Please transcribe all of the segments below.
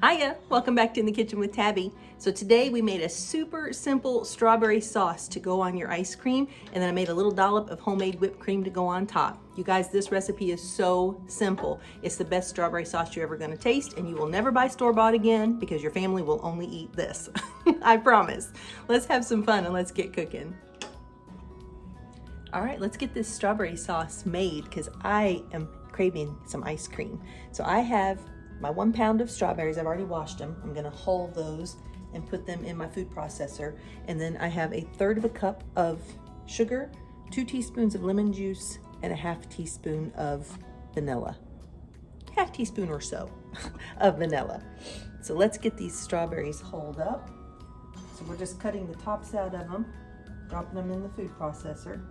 Hiya, welcome back to In the Kitchen with Tabby. So today we made a super simple strawberry sauce to go on your ice cream, and then I made a little dollop of homemade whipped cream to go on top. You guys, this recipe is so simple. It's the best strawberry sauce you're ever gonna taste, and you will never buy store-bought again because your family will only eat this. I promise. Let's have some fun and let's get cooking. All right, let's get this strawberry sauce made because I am craving some ice cream. So I have my 1 pound of strawberries. I've already washed them. I'm gonna hull those and put them in my food processor. And then I have 1/3 cup of sugar, 2 teaspoons of lemon juice, and 1/2 teaspoon of vanilla. 1/2 teaspoon or so of vanilla. So let's get these strawberries hulled up. So we're just cutting the tops out of them, dropping them in the food processor.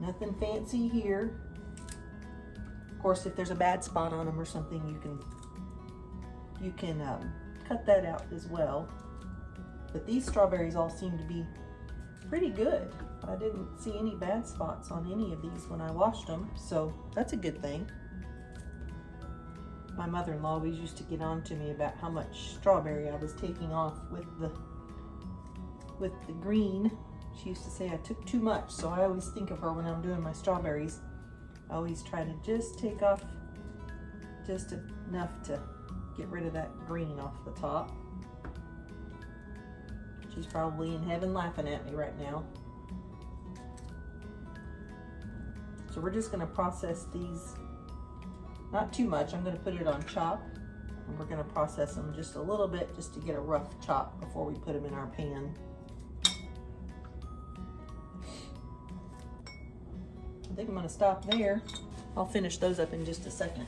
Nothing fancy here. Of course, if there's a bad spot on them or something, you can cut that out as well. But these strawberries all seem to be pretty good. I didn't see any bad spots on any of these when I washed them, so that's a good thing. My mother-in-law always used to get on to me about how much strawberry I was taking off with the green. She used to say I took too much, so I always think of her when I'm doing my strawberries. I always try to just take off just enough to get rid of that green off the top. She's probably in heaven laughing at me right now. So we're just gonna process these, not too much. I'm gonna put it on chop, and we're gonna process them just a little bit just to get a rough chop before we put them in our pan. I think I'm gonna stop there. I'll finish those up in just a second.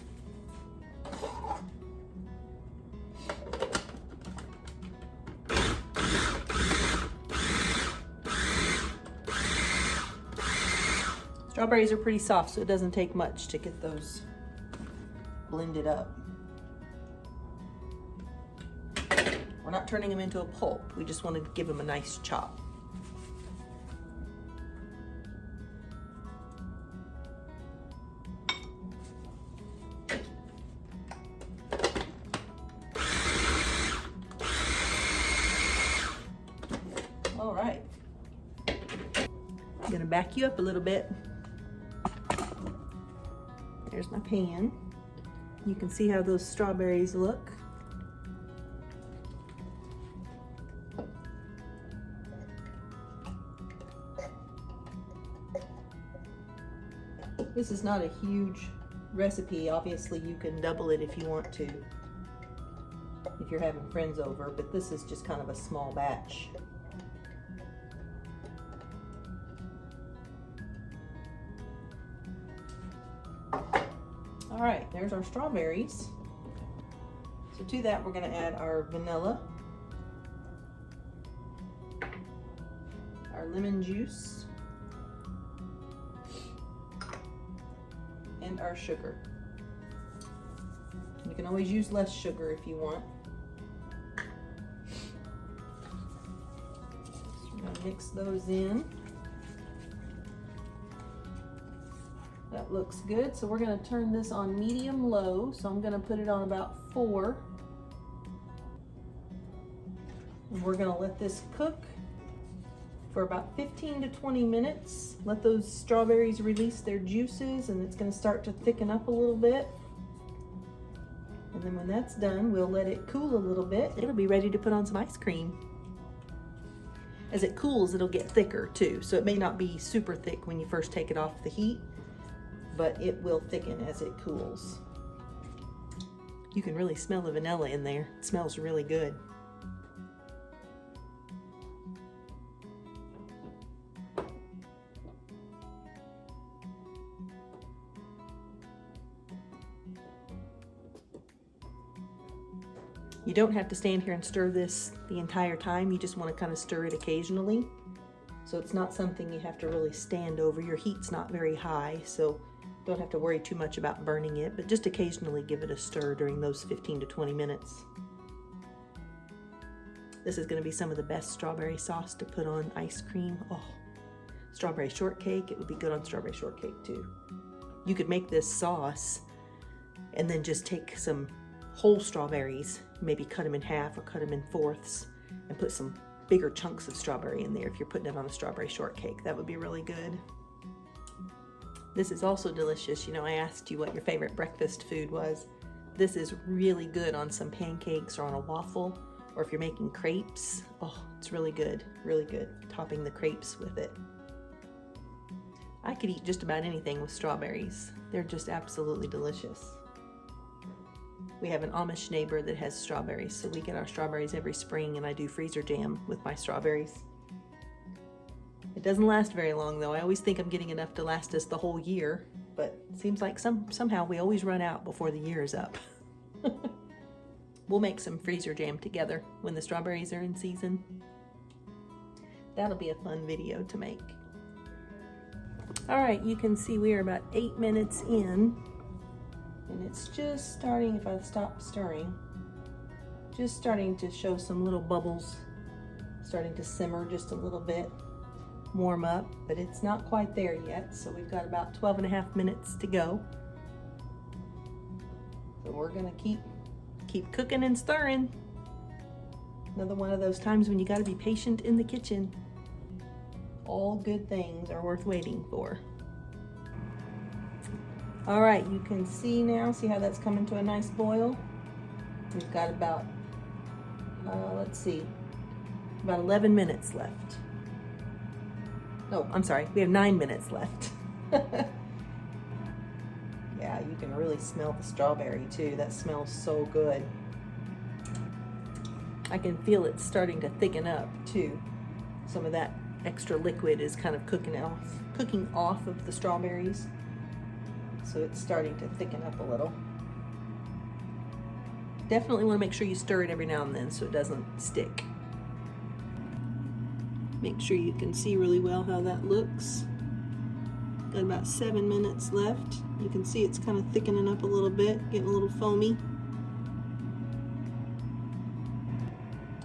Strawberries are pretty soft, so it doesn't take much to get those blended up. We're not turning them into a pulp. We just want to give them a nice chop. All right. I'm gonna back you up a little bit. There's my pan. You can see how those strawberries look. This is not a huge recipe. Obviously, you can double it if you want to, if you're having friends over, but this is just kind of a small batch. All right, there's our strawberries. So to that, we're gonna add our vanilla, our lemon juice, and our sugar. You can always use less sugar if you want. So we're gonna mix those in. That looks good. So we're gonna turn this on medium-low. So I'm gonna put it on about 4. And we're gonna let this cook for about 15 to 20 minutes. Let those strawberries release their juices, and it's gonna start to thicken up a little bit. And then when that's done, we'll let it cool a little bit. It'll be ready to put on some ice cream. As it cools, it'll get thicker too. So it may not be super thick when you first take it off the heat, but it will thicken as it cools. You can really smell the vanilla in there. It smells really good. You don't have to stand here and stir this the entire time. You just want to kind of stir it occasionally. So it's not something you have to really stand over. Your heat's not very high, so don't have to worry too much about burning it, but just occasionally give it a stir during those 15 to 20 minutes. This is gonna be some of the best strawberry sauce to put on ice cream. Oh, strawberry shortcake, it would be good on strawberry shortcake too. You could make this sauce and then just take some whole strawberries, maybe cut them in half or cut them in fourths and put some bigger chunks of strawberry in there if you're putting it on a strawberry shortcake. That would be really good. This is also delicious. You know, I asked you what your favorite breakfast food was. This is really good on some pancakes or on a waffle, or if you're making crepes. Oh, it's really good, topping the crepes with it. I could eat just about anything with strawberries. They're just absolutely delicious. We have an Amish neighbor that has strawberries, so we get our strawberries every spring, and I do freezer jam with my strawberries. It doesn't last very long though. I always think I'm getting enough to last us the whole year, but it seems like somehow we always run out before the year is up. We'll make some freezer jam together when the strawberries are in season. That'll be a fun video to make. All right, you can see we are about 8 minutes in, and it's just starting, if I stop stirring, just starting to show some little bubbles, starting to simmer just a little bit, warm up, but it's not quite there yet. So we've got about 12.5 minutes to go. So we're gonna keep cooking and stirring. Another one of those times when you gotta be patient in the kitchen. All good things are worth waiting for. All right, you can see now, see how that's coming to a nice boil? We've got about, let's see, about 11 minutes left. Oh, I'm sorry, we have 9 minutes left. Yeah, you can really smell the strawberry too. That smells so good. I can feel it starting to thicken up too. Some of that extra liquid is kind of cooking off of the strawberries. So it's starting to thicken up a little. Definitely want to make sure you stir it every now and then so it doesn't stick. Make sure you can see really well how that looks. Got about 7 minutes left. You can see it's kind of thickening up a little bit, getting a little foamy.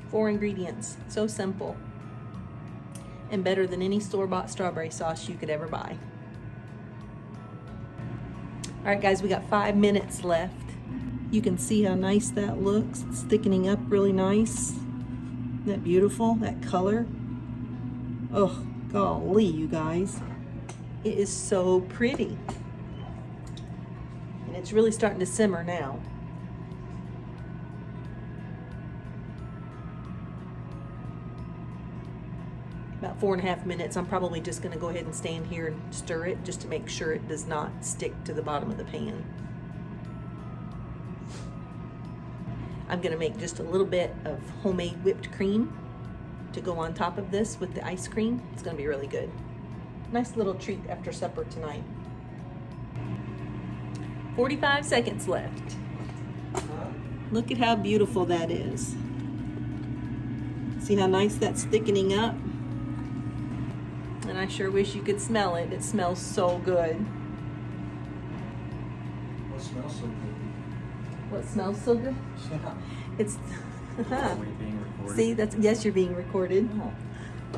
4 ingredients, so simple. And better than any store-bought strawberry sauce you could ever buy. All right, guys, we got 5 minutes left. You can see how nice that looks. It's thickening up really nice. Isn't that beautiful, that color? Oh, golly, you guys. It is so pretty. And it's really starting to simmer now. About 4.5 minutes. I'm probably just gonna go ahead and stand here and stir it just to make sure it does not stick to the bottom of the pan. I'm gonna make just a little bit of homemade whipped cream to go on top of this with the ice cream. It's gonna be really good. Nice little treat after supper tonight. 45 seconds left. Look at how beautiful that is. See how nice that's thickening up? And I sure wish you could smell it. It smells so good. What smells so good? What smells so good? Yeah. It's Are we being recorded? See, yes, you're being recorded. Oh.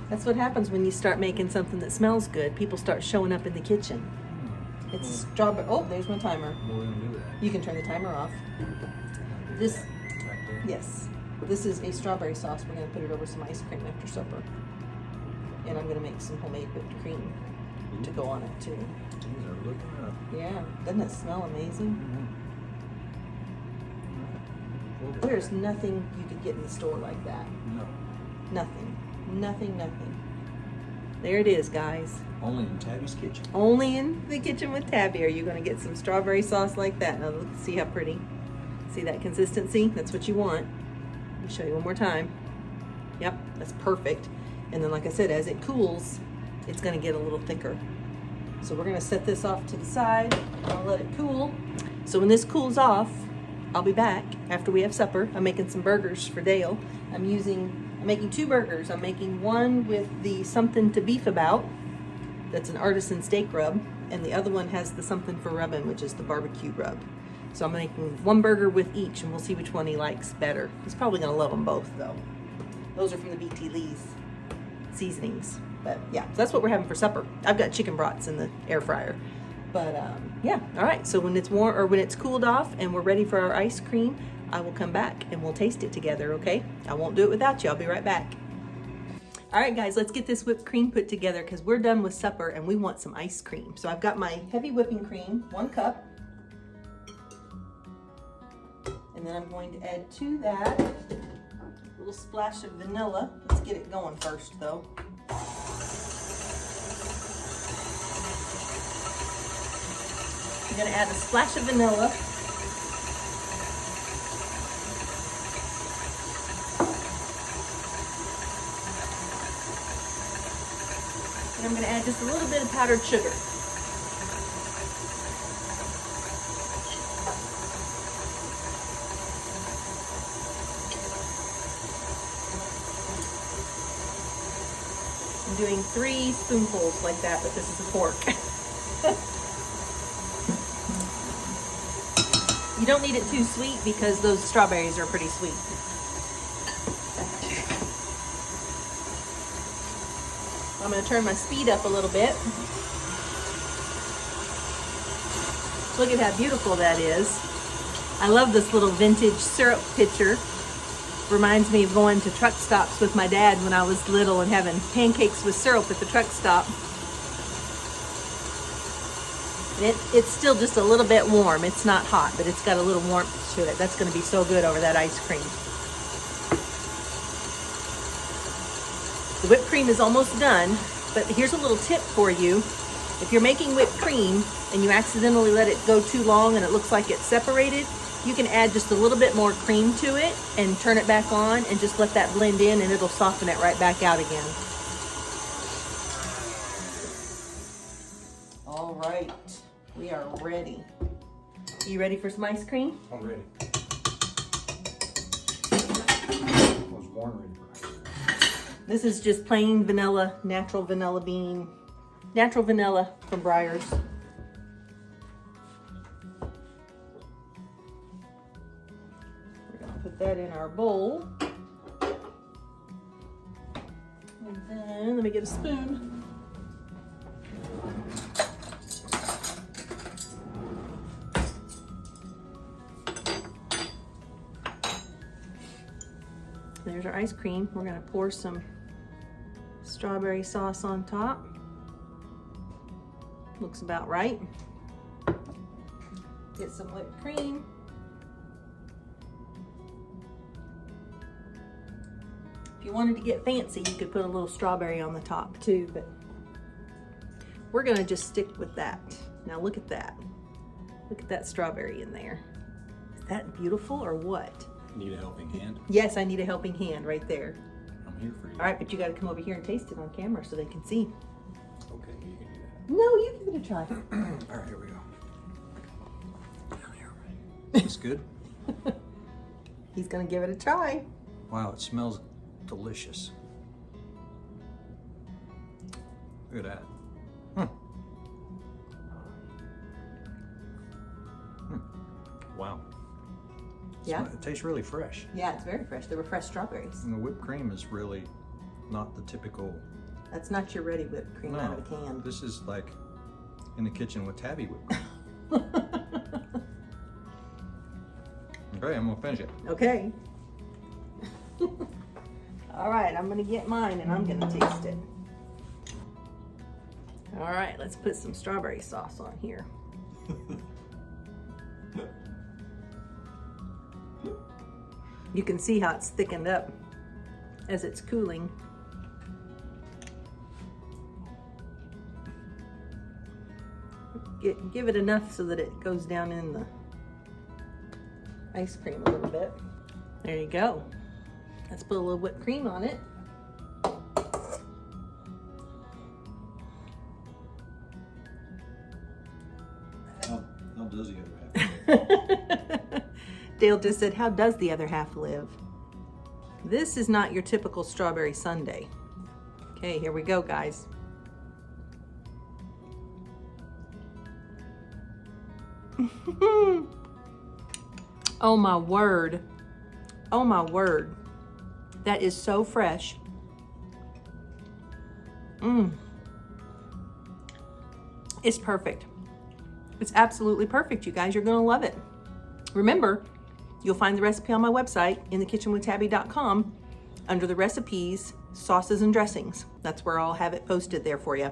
That's what happens when you start making something that smells good. People start showing up in the kitchen. It's strawberry. Oh, there's my timer. We're gonna do that. You can turn the timer off. This, Right there. yes, this is a strawberry sauce. We're gonna put it over some ice cream after supper. And I'm gonna make some homemade whipped cream to go on it too. These are looking up. Yeah, doesn't it smell amazing? Mm-hmm. There's nothing you could get in the store like that. No. Nothing. Nothing. There it is, guys. Only in Tabby's kitchen. Only in the kitchen with Tabby are you going to get some strawberry sauce like that. Now let's see how pretty. See that consistency? That's what you want. Let me show you one more time. Yep, that's perfect. And then like I said, as it cools, it's going to get a little thicker. So we're going to set this off to the side. I'll let it cool. So when this cools off, I'll be back after we have supper. I'm making some burgers for Dale. I'm making 2 burgers. I'm making one with the something to beef about. That's an artisan steak rub. And the other one has the something for rubbing, which is the barbecue rub. So I'm making 1 burger with each, and we'll see which one he likes better. He's probably gonna love them both though. Those are from the BT Lee's seasonings. But yeah, so that's what we're having for supper. I've got chicken brats in the air fryer. But yeah, all right, so when it's warm, or when it's cooled off and we're ready for our ice cream, I will come back and we'll taste it together, okay? I won't do it without you. I'll be right back. All right, guys, let's get this whipped cream put together because we're done with supper and we want some ice cream. So I've got my heavy whipping cream, 1 cup. And then I'm going to add to that a little splash of vanilla. Let's get it going first, though. I'm going to add a splash of vanilla. And I'm going to add just a little bit of powdered sugar. I'm doing 3 spoonfuls like that, but this is a fork. You don't need it too sweet because those strawberries are pretty sweet. I'm going to turn my speed up a little bit. Look at how beautiful that is. I love this little vintage syrup pitcher. Reminds me of going to truck stops with my dad when I was little and having pancakes with syrup at the truck stop. It's still just a little bit warm. It's not hot, but it's got a little warmth to it. That's going to be so good over that ice cream. The whipped cream is almost done, but here's a little tip for you. If you're making whipped cream and you accidentally let it go too long and it looks like it's separated, you can add just a little bit more cream to it and turn it back on and just let that blend in and it'll soften it right back out again. All right, we are ready. You ready for some ice cream? I'm ready. I was born ready for ice cream. This is just plain vanilla, natural vanilla bean, natural vanilla from Breyers. We're gonna put that in our bowl. And then, let me get a spoon. There's our ice cream. We're gonna pour some strawberry sauce on top. Looks about right. Get some whipped cream. If you wanted to get fancy, you could put a little strawberry on the top too, but we're gonna just stick with that. Now look at that. Look at that strawberry in there. Is that beautiful or what? Need a helping hand? Yes, I need a helping hand right there. I'm here for you. All right, but you got to come over here and taste it on camera so they can see. Okay, you can do that. No, you give it a try. All right, here we go. It's good. He's gonna give it a try. Wow, it smells delicious. Look at that. Wow. Yeah. It tastes really fresh. Yeah, it's very fresh. They were fresh strawberries. And the whipped cream is really not the typical. That's not your ready whipped cream out of a can. This is like in the kitchen with Tabby whipped cream. Okay, I'm gonna finish it. Okay. All right, I'm gonna get mine and I'm gonna taste it. All right, let's put some strawberry sauce on here. You can see how it's thickened up as it's cooling. Give it enough so that it goes down in the ice cream a little bit. There you go. Let's put a little whipped cream on it. How does the other half? Dale just said, how does the other half live? This is not your typical strawberry sundae. Okay, here we go, guys. Oh my word. Oh my word. That is so fresh. It's perfect. It's absolutely perfect, you guys. You're gonna love it. Remember, you'll find the recipe on my website, inthekitchenwithtabbi.com, under the recipes, sauces and dressings. That's where I'll have it posted there for you,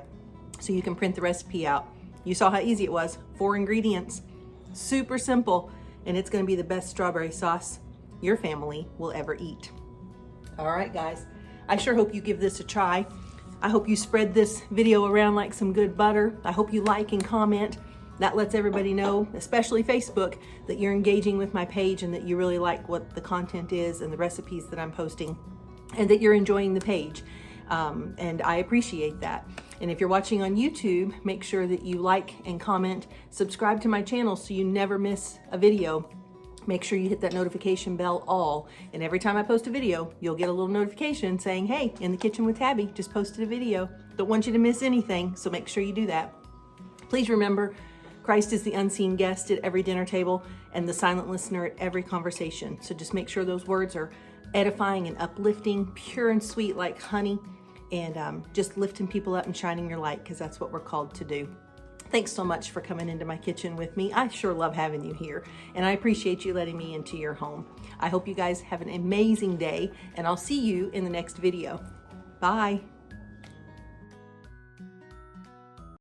so you can print the recipe out. You saw how easy it was. 4 ingredients, super simple, and it's gonna be the best strawberry sauce your family will ever eat. All right, guys, I sure hope you give this a try. I hope you spread this video around like some good butter. I hope you like and comment. That lets everybody know, especially Facebook, that you're engaging with my page and that you really like what the content is and the recipes that I'm posting, and that you're enjoying the page. And I appreciate that. And if you're watching on YouTube, make sure that you like and comment, subscribe to my channel so you never miss a video. Make sure you hit that notification bell all, and every time I post a video, you'll get a little notification saying, hey, In the Kitchen with Tabbi just posted a video. Don't want you to miss anything, so make sure you do that. Please remember, Christ is the unseen guest at every dinner table and the silent listener at every conversation. So just make sure those words are edifying and uplifting, pure and sweet like honey, and just lifting people up and shining your light, because that's what we're called to do. Thanks so much for coming into my kitchen with me. I sure love having you here, and I appreciate you letting me into your home. I hope you guys have an amazing day, and I'll see you in the next video. Bye.